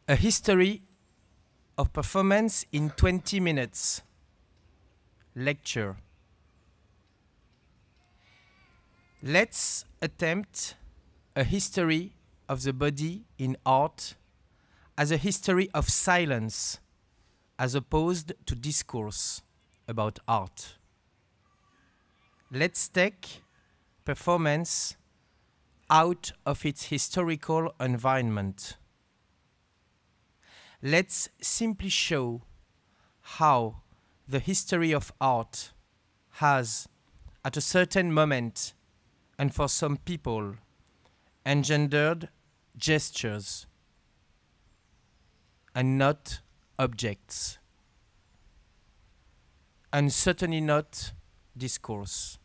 A history of performance in 20 minutes. Lecture. Let's attempt a history of the body in art as a history of silence as opposed to discourse about art. Let's take performance out of its historical environment. Let's simply show how the history of art has, at a certain moment, and for some people, engendered gestures and not objects, and certainly not discourse.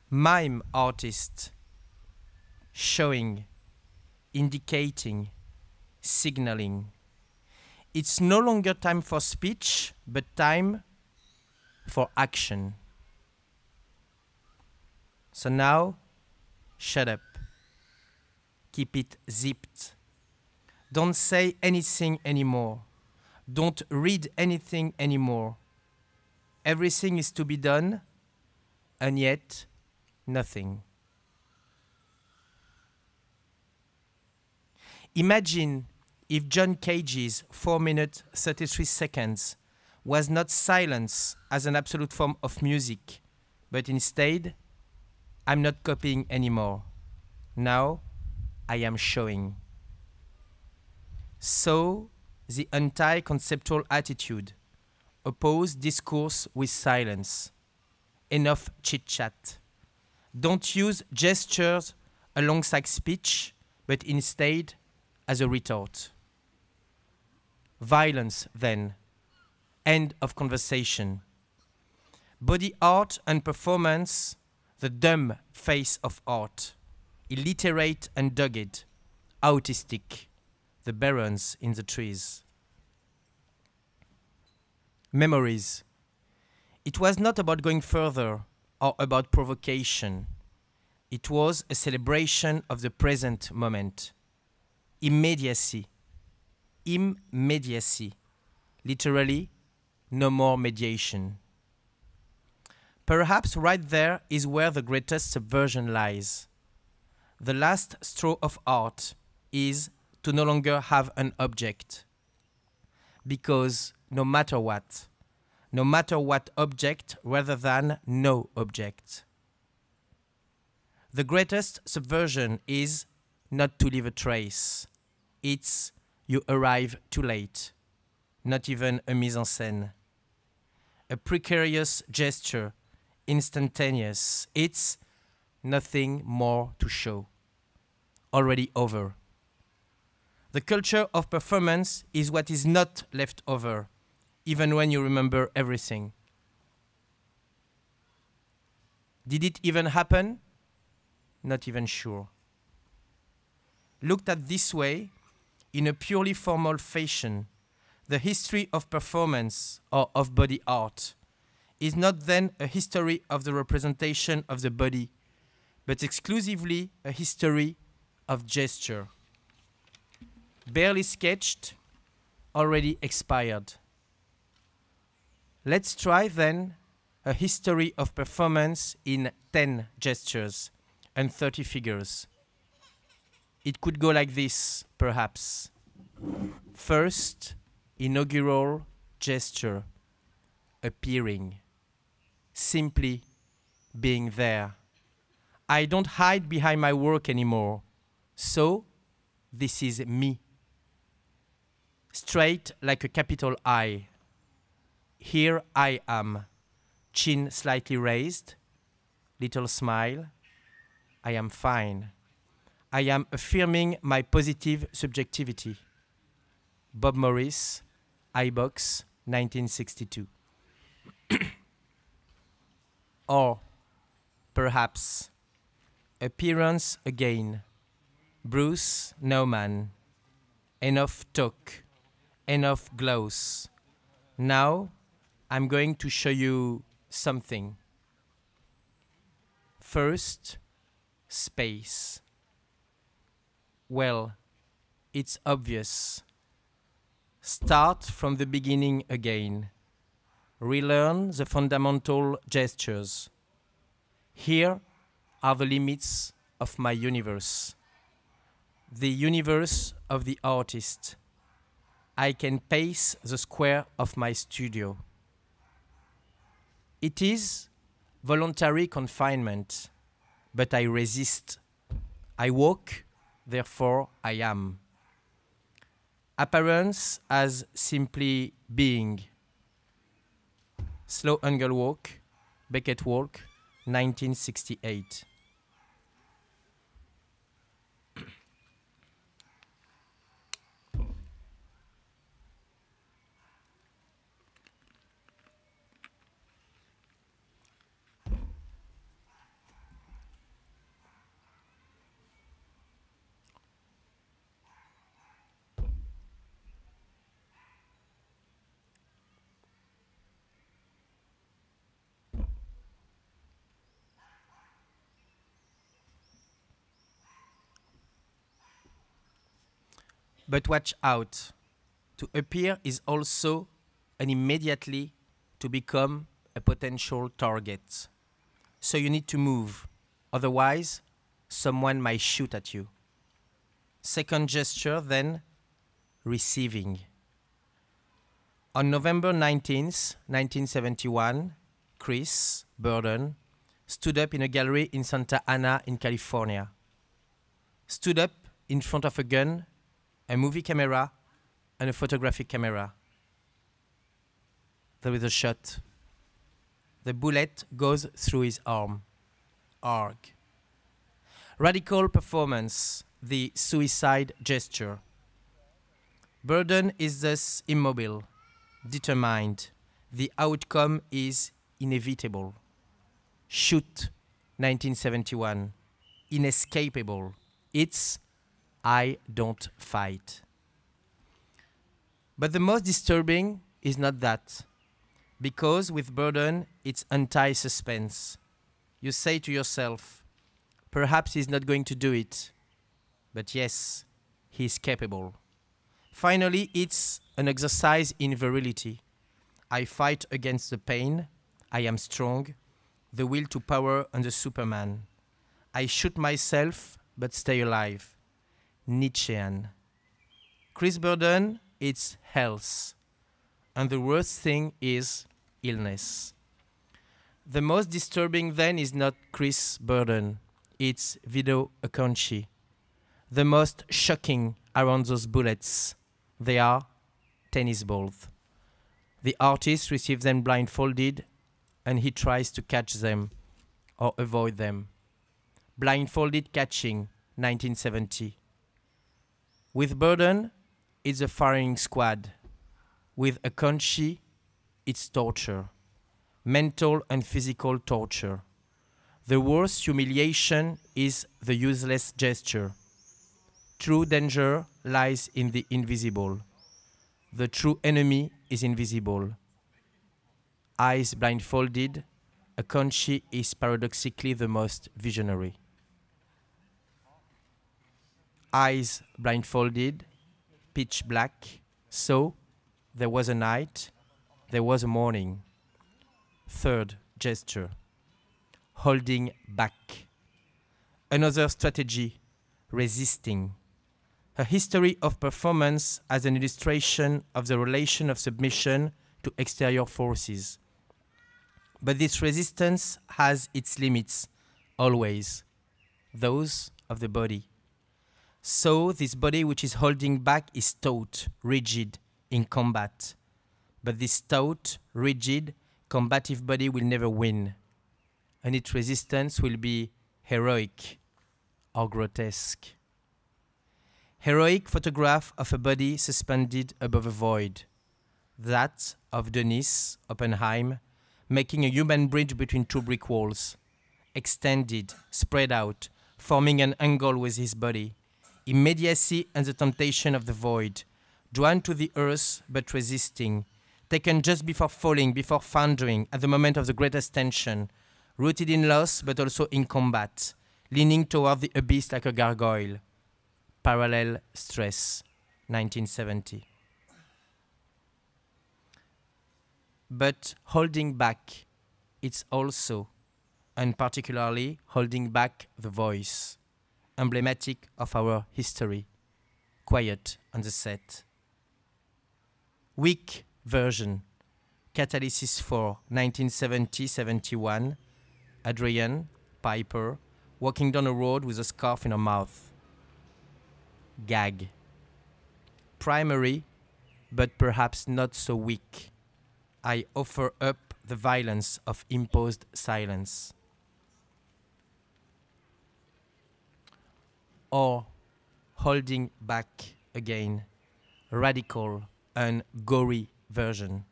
Mime artist, showing, indicating, signaling. It's no longer time for speech, but time for action. So now, shut up. Keep it zipped. Don't say anything anymore. Don't read anything anymore. Everything is to be done, and yet nothing. Imagine if John Cage's 4 minutes 33 seconds was not silence as an absolute form of music, but instead, I'm not copying anymore. Now, I am showing. So, the anti-conceptual attitude. Oppose discourse with silence. Enough chit-chat. Don't use gestures alongside speech, but instead as a retort. Violence, then. End of conversation. Body art and performance, the dumb face of art. Illiterate and dogged. Autistic. The barons in the trees. Memories. It was not about going further or about provocation. It was a celebration of the present moment. Immediacy. Immediacy. Literally, no more mediation. Perhaps right there is where the greatest subversion lies. The last straw of art is to no longer have an object. Because no matter what object rather than no object. The greatest subversion is not to leave a trace. It's you arrive too late. Not even a mise en scène. A precarious gesture, instantaneous. It's nothing more to show. Already over. The culture of performance is what is not left over, even when you remember everything. Did it even happen? Not even sure. Looked at this way, in a purely formal fashion, the history of performance or of body art is not then a history of the representation of the body, but exclusively a history of gesture. Barely sketched, already expired. Let's try then a history of performance in 10 gestures and 30 figures. It could go like this, perhaps. First, inaugural gesture, appearing, simply being there. I don't hide behind my work anymore, so this is me. Straight like a capital I. Here I am, chin slightly raised, little smile. I am fine. I am affirming my positive subjectivity. Bob Morris, iBox, 1962. Or perhaps Appearance again. Bruce Nauman. Enough talk. Enough gloss. Now I'm going to show you something. First, space. Well, it's obvious. Start from the beginning again. Relearn the fundamental gestures. Here are the limits of my universe. The universe of the artist. I can pace the square of my studio. It is voluntary confinement, but I resist. I walk, therefore I am. Appearance as simply being. Slow angle walk, Beckett walk, 1968. But watch out. To appear is also and immediately to become a potential target. So you need to move. Otherwise, someone might shoot at you. Second gesture, then, receiving. On November 19th, 1971, Chris Burden stood up in a gallery in Santa Ana in California. Stood up in front of a gun, a movie camera, and a photographic camera. There is a shot. The bullet goes through his arm. Arg. Radical performance, the suicide gesture. Burden is thus immobile, determined. The outcome is inevitable. Shoot, 1971. Inescapable. It's I don't fight. But the most disturbing is not that. Because with Burden, it's anti-suspense. You say to yourself, perhaps he's not going to do it. But yes, he's capable. Finally, it's an exercise in virility. I fight against the pain. I am strong. The will to power and the Superman. I shoot myself, but stay alive. Nietzschean. Chris Burden, it's health. And the worst thing is illness. The most disturbing then is not Chris Burden, it's Vito Acconci. The most shocking around those bullets, they are tennis balls. The artist receives them blindfolded and he tries to catch them or avoid them. Blindfolded catching, 1970. With Burden, it's a firing squad. With Acconci, it's torture. Mental and physical torture. The worst humiliation is the useless gesture. True danger lies in the invisible. The true enemy is invisible. Eyes blindfolded, Acconci is paradoxically the most visionary. Eyes blindfolded, pitch black, so there was a night, there was a morning. Third gesture, holding back. Another strategy, resisting. A history of performance as an illustration of the relation of submission to exterior forces. But this resistance has its limits, always, those of the body. So this body which is holding back is taut, rigid, in combat. But this taut, rigid, combative body will never win. And its resistance will be heroic or grotesque. Heroic photograph of a body suspended above a void. That of Denis Oppenheim, making a human bridge between two brick walls. Extended, spread out, forming an angle with his body. Immediacy and the temptation of the void, drawn to the earth but resisting, taken just before falling, before foundering, at the moment of the greatest tension, rooted in loss but also in combat, leaning toward the abyss like a gargoyle. Parallel stress, 1970. But holding back, it's also, and particularly, holding back the voice, emblematic of our history, quiet on the set. Weak version, Catalysis 4, 1970-71, Adrian, Piper, walking down a road with a scarf in her mouth. Gag. Primary, but perhaps not so weak. I offer up the violence of imposed silence. Or holding back again, radical and gory version.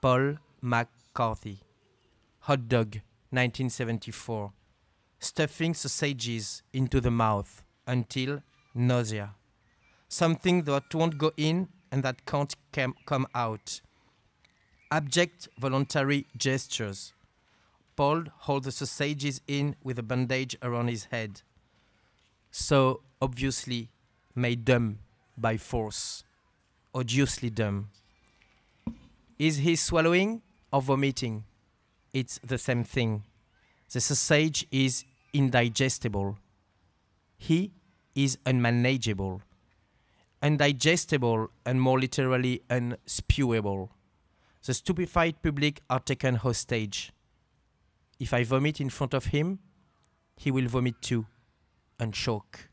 Paul McCarthy. Hot Dog, 1974. Stuffing sausages into the mouth until nausea. Something that won't go in and that can't come out. Abject voluntary gestures. Paul holds the sausages in with a bandage around his head. So obviously made dumb by force. Odiously dumb. Is he swallowing or vomiting? It's the same thing. The sausage is indigestible. He is unmanageable. Undigestible and more literally unspewable. The stupefied public are taken hostage. If I vomit in front of him, he will vomit too and choke.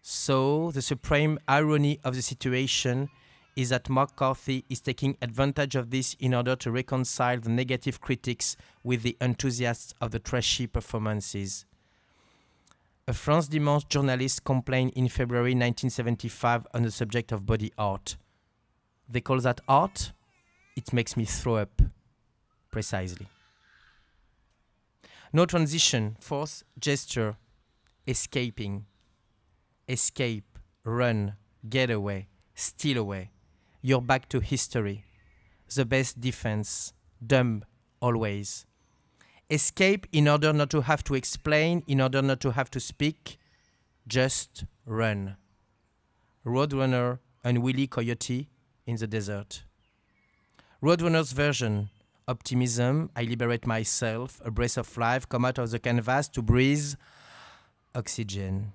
So the supreme irony of the situation is that McCarthy is taking advantage of this in order to reconcile the negative critics with the enthusiasts of the trashy performances. A France Dimanche journalist complained in February 1975 on the subject of body art. They call that art? It makes me throw up. Precisely. No transition, force, gesture, escaping. Escape, run, get away, steal away. You're back to history. The best defense, dumb always. Escape in order not to have to explain, in order not to have to speak. Just run. Roadrunner and Willy Coyote in the desert. Roadrunner's version, optimism, I liberate myself, a breath of life, come out of the canvas to breathe oxygen.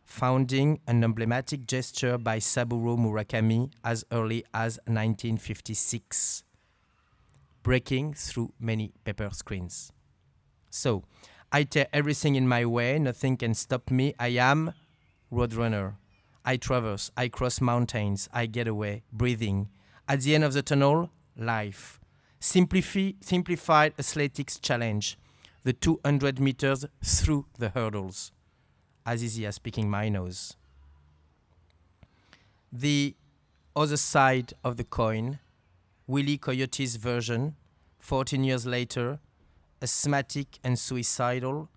Founding an emblematic gesture by Saburo Murakami as early as 1956. Breaking through many paper screens. So, I tear everything in my way, nothing can stop me, I am Roadrunner. I traverse, I cross mountains, I get away, breathing. At the end of the tunnel, life. Simplified athletics challenge. The 200 meters through the hurdles. As easy as picking my nose. The other side of the coin, Willy Coyote's version, 14 years later, asthmatic and suicidal,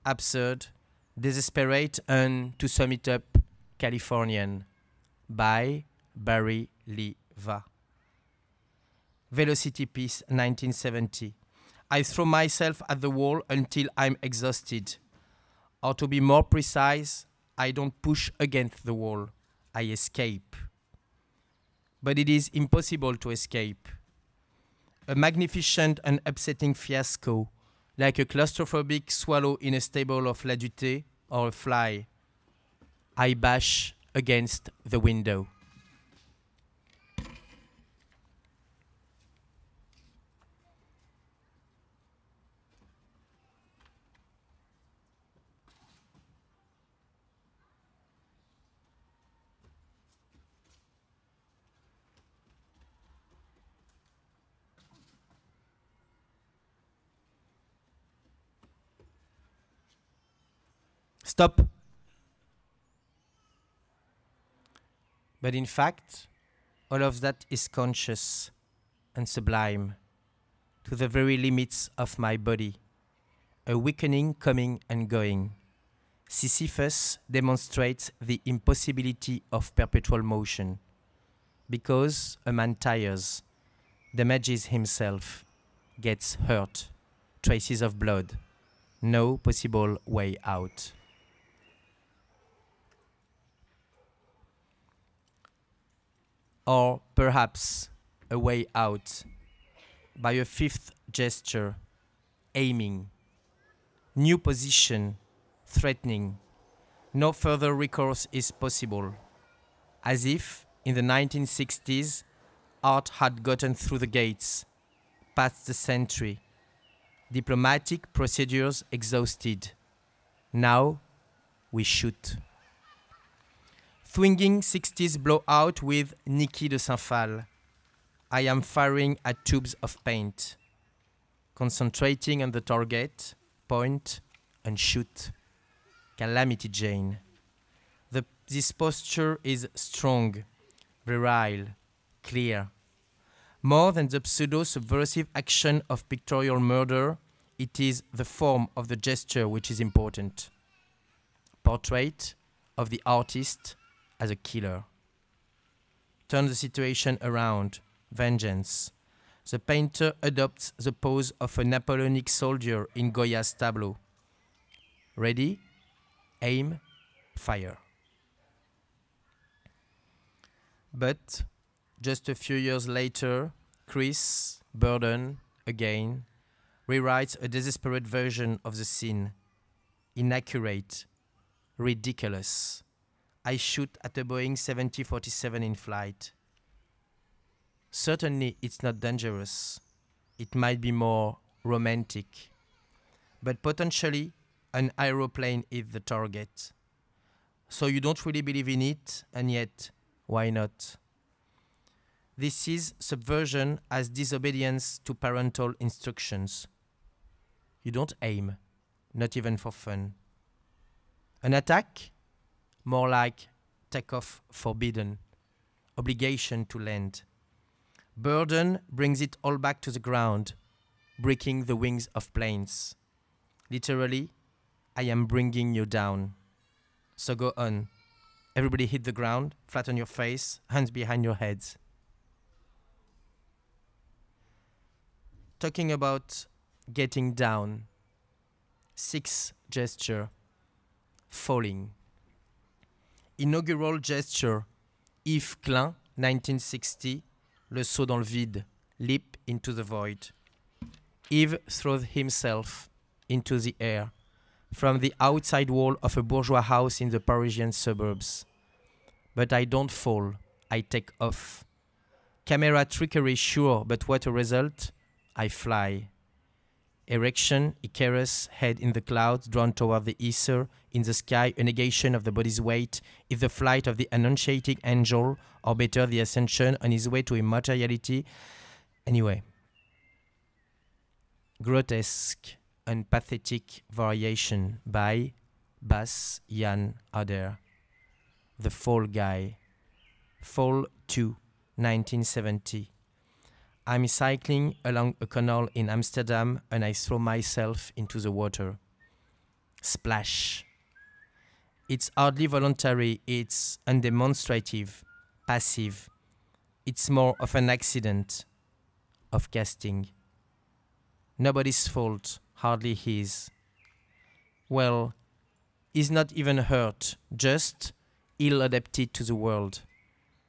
absurd, desperate, and, to sum it up, Californian, by Barry Lee Va. Velocity Piece, 1970. I throw myself at the wall until I'm exhausted. Or to be more precise, I don't push against the wall, I escape. But it is impossible to escape. A magnificent and upsetting fiasco, like a claustrophobic swallow in a stable of Ladute or a fly. I bash against the window. Stop. But in fact, all of that is conscious and sublime, to the very limits of my body, a weakening coming and going, Sisyphus demonstrates the impossibility of perpetual motion. Because a man tires, damages himself, gets hurt, traces of blood, no possible way out. Or perhaps a way out by a fifth gesture, aiming, new position, threatening. No further recourse is possible, as if in the 1960s art had gotten through the gates, past the sentry, diplomatic procedures exhausted. Now we shoot. Swinging 60s blowout with Niki de Saint-Phal. I am firing at tubes of paint, concentrating on the target, point and shoot. Calamity Jane. This posture is strong, virile, clear. More than the pseudo-subversive action of pictorial murder, it is the form of the gesture which is important. Portrait of the artist as a killer. Turn the situation around. Vengeance. The painter adopts the pose of a Napoleonic soldier in Goya's tableau. Ready, aim, fire. But just a few years later, Chris Burden, again, rewrites a desperate version of the scene. Inaccurate, ridiculous. I shoot at a Boeing 7047 in flight. Certainly it's not dangerous. It might be more romantic. But potentially an aeroplane is the target. So you don't really believe in it, and yet, why not? This is subversion as disobedience to parental instructions. You don't aim, not even for fun. An attack? More like takeoff forbidden, obligation to land. Burden brings it all back to the ground, breaking the wings of planes. Literally, I am bringing you down. So go on. Everybody hit the ground, flatten your face, hands behind your heads. Talking about getting down. Sixth gesture, falling. Inaugural gesture, Yves Klein, 1960, le saut dans le vide, leap into the void. Yves throws himself into the air from the outside wall of a bourgeois house in the Parisian suburbs. But I don't fall, I take off. Camera trickery, sure, but what a result? I fly. Erection, Icarus, head in the clouds, drawn toward the ether, in the sky, a negation of the body's weight, is the flight of the annunciating angel, or better, the ascension on his way to immortality. Anyway. Grotesque and pathetic variation by Bas Jan Ader. The Fall Guy. Fall 2, 1970. I'm cycling along a canal in Amsterdam and I throw myself into the water. Splash. It's hardly voluntary, it's undemonstrative, passive. It's more of an accident of casting. Nobody's fault, hardly his. Well, he's not even hurt, just ill-adapted to the world.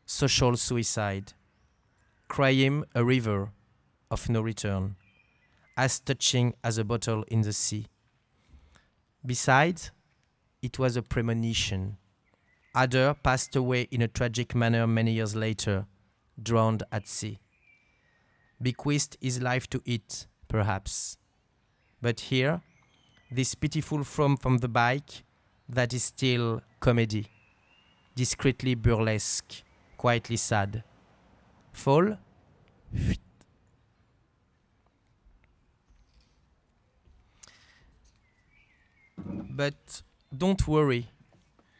Social suicide. Cry him a river of no return, as touching as a bottle in the sea. Besides, it was a premonition. Ader passed away in a tragic manner many years later, drowned at sea. Bequeathed his life to it, perhaps. But here, this pitiful from the bike, that is still comedy, discreetly burlesque, quietly sad. Fall? But don't worry,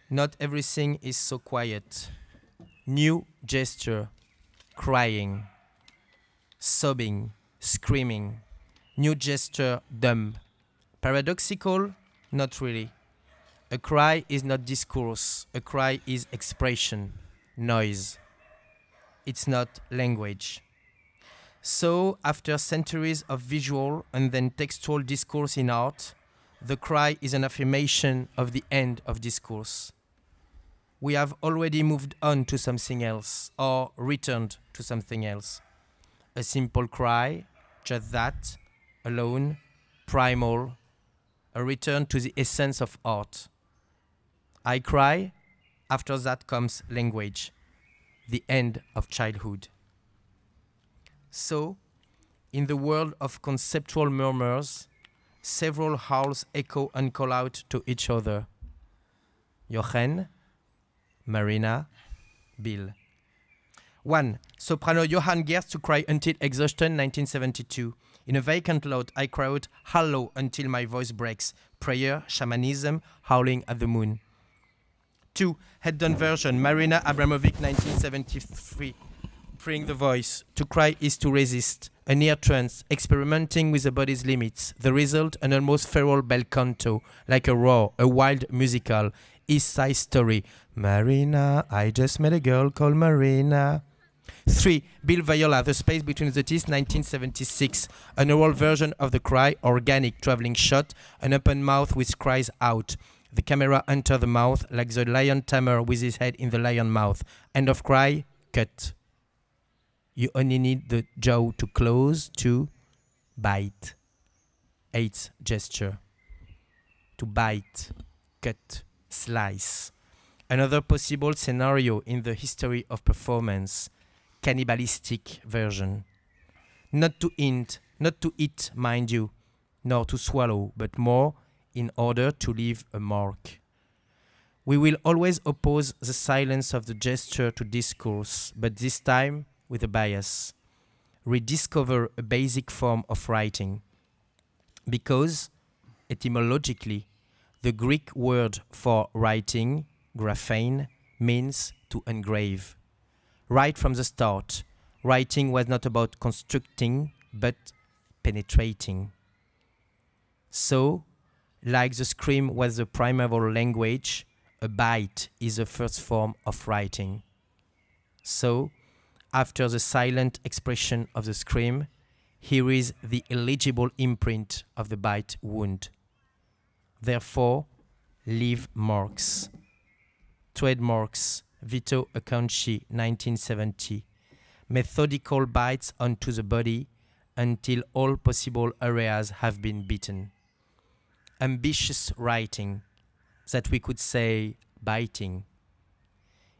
not everything is so quiet. New gesture, crying, sobbing, screaming. New gesture, dumb. Paradoxical? Not really. A cry is not discourse. A cry is expression, noise. It's not language. So, after centuries of visual and then textual discourse in art, the cry is an affirmation of the end of discourse. We have already moved on to something else, or returned to something else. A simple cry, just that, alone, primal, a return to the essence of art. I cry, after that comes language, the end of childhood. So, in the world of conceptual murmurs, several howls echo and call out to each other. Jochen, Marina, Bill. 1. Soprano Johann Gerst to cry until exhaustion, 1972. In a vacant lot, I cry out, "Hallo," until my voice breaks. Prayer, shamanism, howling at the moon. 2. Head-down version, Marina Abramovic, 1973. Freeing the voice. To cry is to resist. A near trance, experimenting with the body's limits. The result, an almost feral bel canto, like a roar, a wild musical. East Side Story. Marina, I just met a girl called Marina. 3. Bill Viola, The Space Between the Teeth, 1976. An oral version of the cry, organic traveling shot, an open mouth which cries out. The camera enters the mouth like the lion tamer with his head in the lion mouth. End of cry, cut. You only need the jaw to close to bite. 8. Gesture. To bite, cut, slice. Another possible scenario in the history of performance. Cannibalistic version. Not to eat, mind you, nor to swallow, but more in order to leave a mark. We will always oppose the silence of the gesture to discourse, but this time with a bias. Rediscover a basic form of writing. Because, etymologically, the Greek word for writing, graphein, means to engrave. Right from the start, writing was not about constructing, but penetrating. So, like the scream was the primeval language, a bite is the first form of writing. So, after the silent expression of the scream, here is the illegible imprint of the bite wound. Therefore, leave marks. Trademarks, Vito Acconci, 1970. Methodical bites onto the body until all possible areas have been beaten. Ambitious writing, that we could say biting.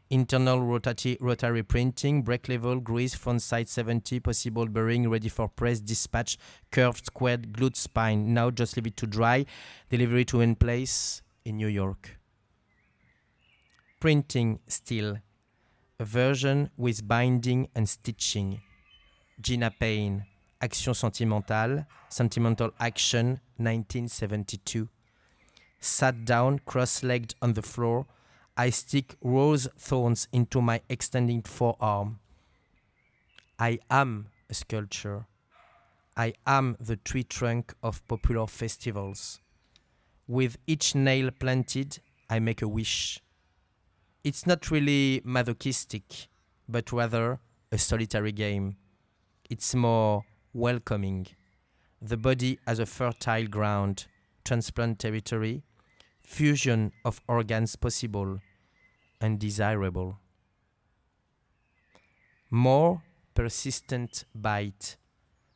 Internal rotary printing, break level, grease, front side 70, possible bearing, ready for press, dispatch, curved, squared, glued spine. Now just leave it to dry. Delivery to end place in New York. Printing still. A version with binding and stitching. Gina Payne, Action sentimentale, Sentimental Action, 1972. Sat down, cross-legged on the floor, I stick rose thorns into my extending forearm. I am a sculpture. I am the tree trunk of popular festivals. With each nail planted, I make a wish. It's not really masochistic, but rather a solitary game. It's more welcoming. The body as a fertile ground, transplant territory, fusion of organs possible and desirable. More persistent bite.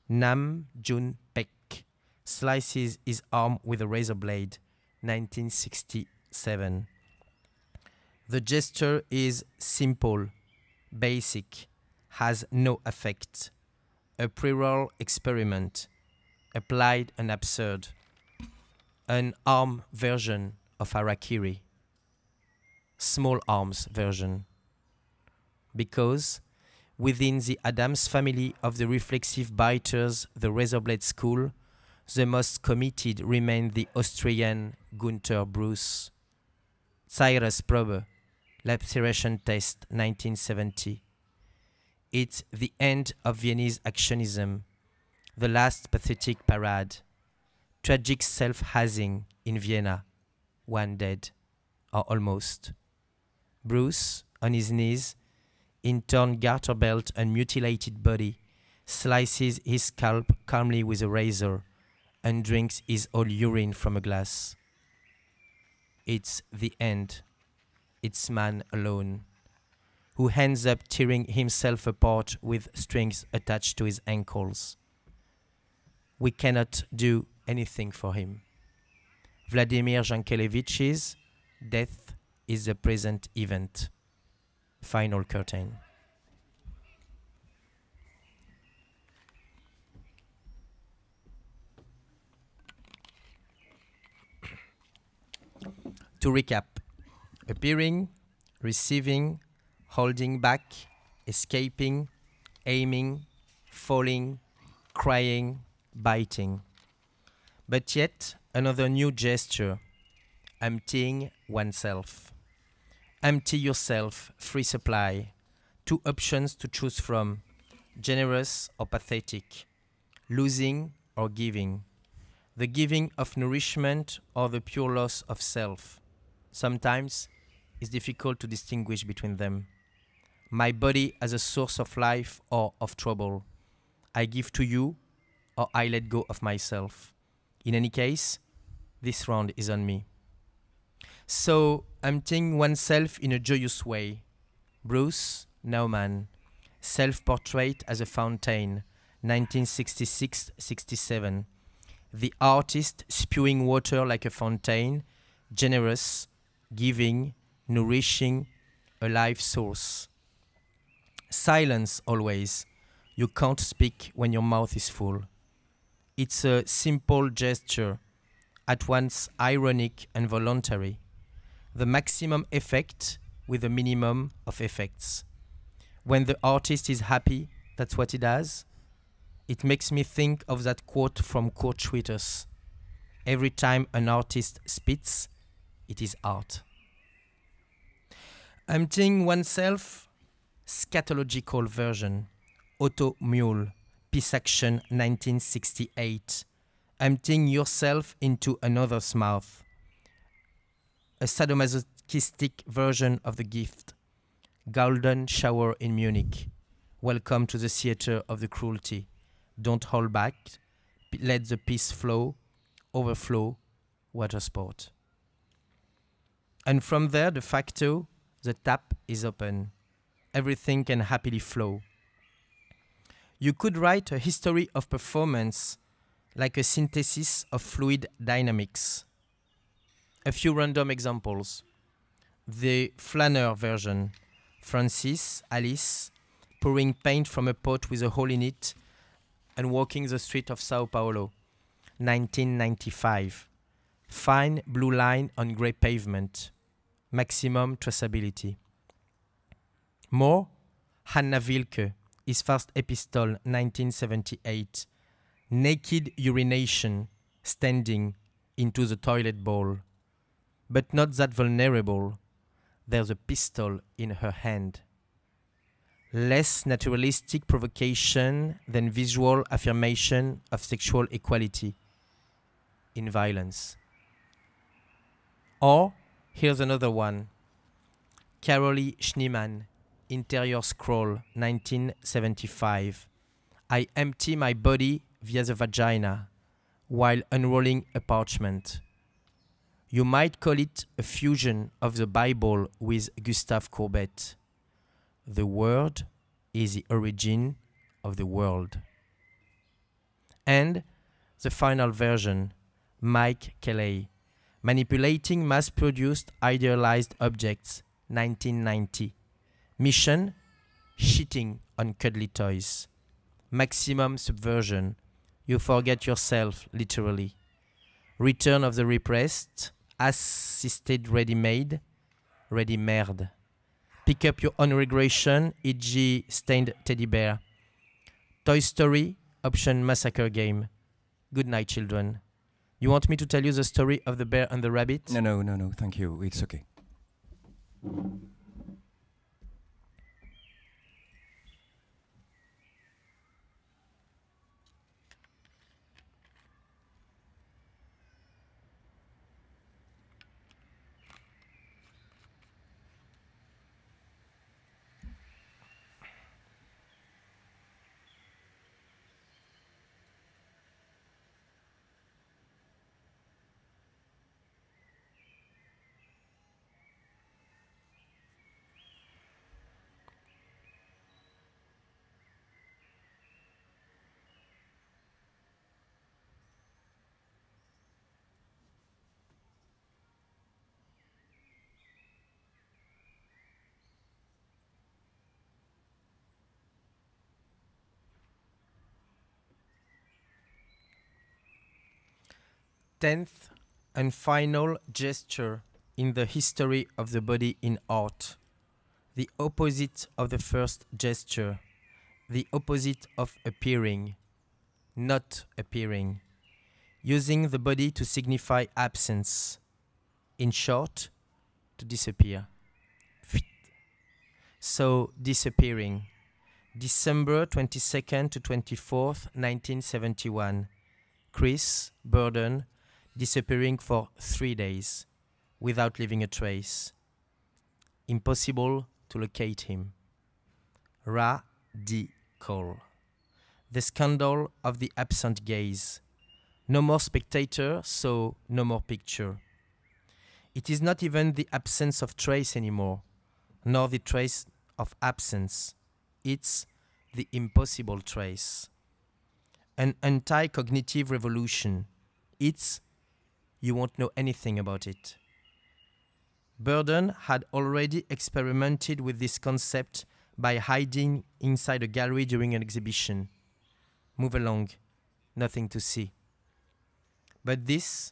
Nam Jun Pek slices his arm with a razor blade, 1967. The gesture is simple, basic, has no effect. A plural experiment, applied and absurd. An arm version of Harakiri. Small arms version. Because within the Adams family of the reflexive biters, the razorblade school, the most committed remain the Austrian Gunther Bruce. Cyrus Probe, Laceration Test, 1970. It's the end of Viennese actionism, the last pathetic parade. Tragic self-hazing in Vienna, one dead. or almost. Bruce, on his knees, in torn garter belt and mutilated body, slices his scalp calmly with a razor and drinks his old urine from a glass. It's the end. It's man alone, who ends up tearing himself apart with strings attached to his ankles. We cannot do anything for him. Vladimir Jankelevich's death is the present event. Final curtain. To recap, appearing, receiving, holding back, escaping, aiming, falling, crying, biting. But yet, another new gesture, emptying oneself. Empty yourself, free supply. Two options to choose from, generous or pathetic, losing or giving. The giving of nourishment or the pure loss of self. Sometimes it's difficult to distinguish between them. My body as a source of life or of trouble. I give to you or I let go of myself. In any case, this round is on me. So, emptying oneself in a joyous way. Bruce Nauman, Self-Portrait as a Fountain, 1966-67. The artist spewing water like a fountain, generous, giving, nourishing, a life source. Silence always. You can't speak when your mouth is full. It's a simple gesture, at once ironic and voluntary. The maximum effect with a minimum of effects. When the artist is happy, that's what he does. It makes me think of that quote from Kurt Schwitters. Every time an artist spits, it is art. Emptying oneself, scatological version. Otto Mule, Peace Action 1968. Emptying yourself into another's mouth. A sadomasochistic version of the gift. Golden Shower in Munich. Welcome to the theater of the cruelty. Don't hold back. Let the peace flow, overflow, water sport. And from there, de facto, the tap is open. Everything can happily flow. You could write a history of performance like a synthesis of fluid dynamics. A few random examples. The Flanner version. Francis, Alice, pouring paint from a pot with a hole in it and walking the street of Sao Paulo, 1995. Fine blue line on grey pavement. Maximum traceability. More, Hannah Wilke, his first epistle, 1978. Naked urination, standing into the toilet bowl. But not that vulnerable. There's a pistol in her hand. Less naturalistic provocation than visual affirmation of sexual equality in violence. Or, here's another one. Carolee Schneemann, Interior Scroll, 1975. I empty my body via the vagina while unrolling a parchment. You might call it a fusion of the Bible with Gustave Courbet. The word is the origin of the world. And the final version, Mike Kelley, Manipulating Mass-Produced Idealized Objects, 1990. Mission, shitting on cuddly toys. Maximum subversion, you forget yourself, literally. Return of the repressed, assisted ready-made, ready-merde. Pick up your own regression, e.g. stained teddy bear. Toy Story, option massacre game. Good night, children. You want me to tell you the story of the bear and the rabbit? No, thank you. It's okay. 10th and final gesture in the history of the body in art. The opposite of the first gesture. The opposite of appearing. Not appearing. Using the body to signify absence. In short, to disappear. So, disappearing. December 22nd to 24th, 1971. Chris Burden disappearing for 3 days without leaving a trace. Impossible to locate him. Radical. The scandal of the absent gaze. No more spectator, so no more picture. It is not even the absence of trace anymore, nor the trace of absence. It's the impossible trace. An anti-cognitive revolution. It's you won't know anything about it. Burden had already experimented with this concept by hiding inside a gallery during an exhibition. Move along, nothing to see. But this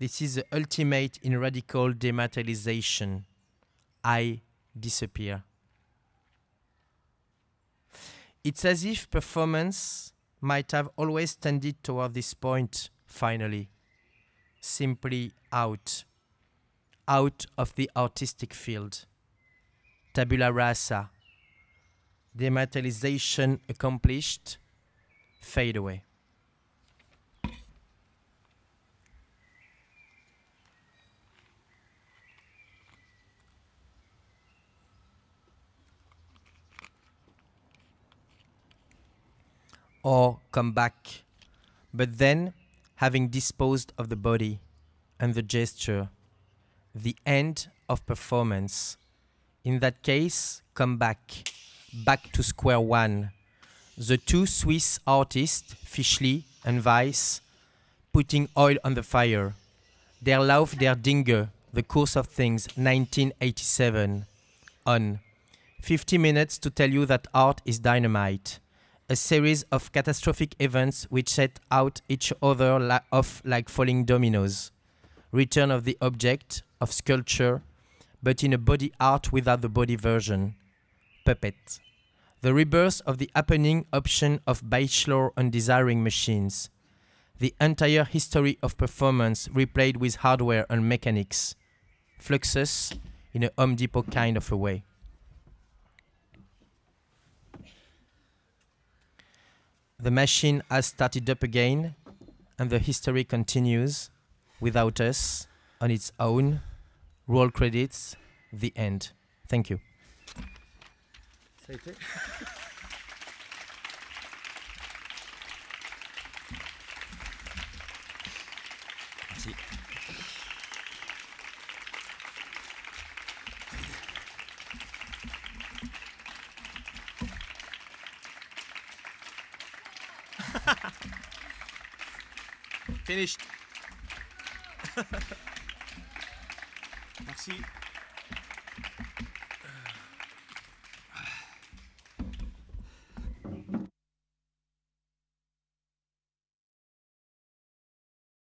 is the ultimate in radical dematerialization. I disappear. It's as if performance might have always tended toward this point, finally. Simply out of the artistic field. Tabula rasa. Dematerialization accomplished, fade away. Or come back, but then, having disposed of the body and the gesture, the end of performance. In that case, come back to square one. The two Swiss artists, Fischli and Weiss, putting oil on the fire. Der Lauf der Dinge, The Course of Things, 1987. On 50 minutes to tell you that art is dynamite. A series of catastrophic events which set out each other off like falling dominoes. Return of the object, of sculpture, but in a body art without the body version. Puppet. The rebirth of the happening option of bachelor undesiring machines. The entire history of performance replayed with hardware and mechanics. Fluxus in a Home Depot kind of a way. The machine has started up again, and the history continues, without us, on its own. Roll credits, the end. Thank you. Ça a été? Merci. Finished. Merci.